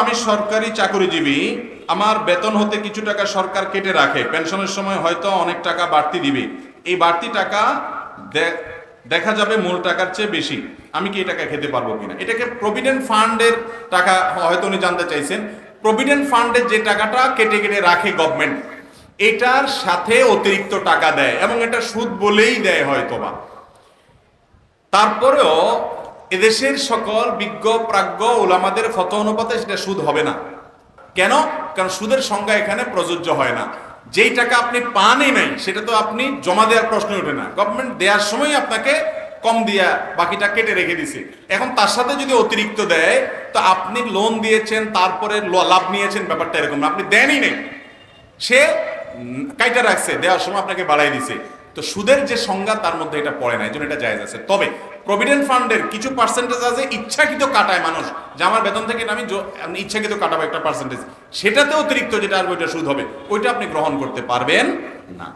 আমি সরকারি চাকরিজীবী, আমার বেতন হতে কিছু টাকা সরকার কেটে রাখে, পেনশনের সময় হয়তো অনেক টাকা বাড়তি দিবে, এই বাড়তি টাকা দেখা যাবে মূল টাকার চেয়ে বেশি, আমি কি এই টাকা খেতে পারবো কিনা? এটাকে প্রভিডেন্ট ফান্ডের টাকা হয়তো উনি জানতে চাইছেন। প্রভিডেন্ট ফান্ডের যে টাকাটা কেটে কেটে রাখে গভর্নমেন্ট, এটার সাথে অতিরিক্ত টাকা দেয় এবং এটা সুদ বলেই দেয় হয়তোবা। তারপরেও এদেশের সকল বিজ্ঞ প্রাজ্ঞ ওলামাদের ফতোয়া অনুপাতে সেটা সুদ হবে না। কেন? কারণ সুদের সংজ্ঞা এখানে প্রযোজ্য হয় না। যেই টাকা আপনি পানই নাই সেটা তো আপনি জমা দেওয়ার প্রশ্ন ওঠে না, গভর্নমেন্ট দেওয়ার সময় আপনাকে কম দিয়া বাকিটা কেটে রেখে দিছে। এখন তার সাথে যদি অতিরিক্ত দেয়, তো আপনি লোন দিয়েছেন তারপরে লাভ নিয়েছেন, ব্যাপারটা এরকম না, আপনি দেনই নেই, সে কাইটা রাখছে, দেওয়ার সময় আপনাকে বাড়াই দিছে। তো সুদের যে সংজ্ঞা তার মধ্যে এটা পড়ে না, এই জন্য এটা জায়েজ আছে। তবে প্রভিডেন্ট ফান্ডের কিছু পার্সেন্টেজ আছে ইচ্ছাকৃত কাটায় মানুষ, যে আমার বেতন থেকে আমি ইচ্ছাকৃত কাটাবো একটা পার্সেন্টেজ, সেটাতে অতিরিক্ত যেটা আর ওইটা সুদ হবে, ওইটা আপনি গ্রহণ করতে পারবেন না।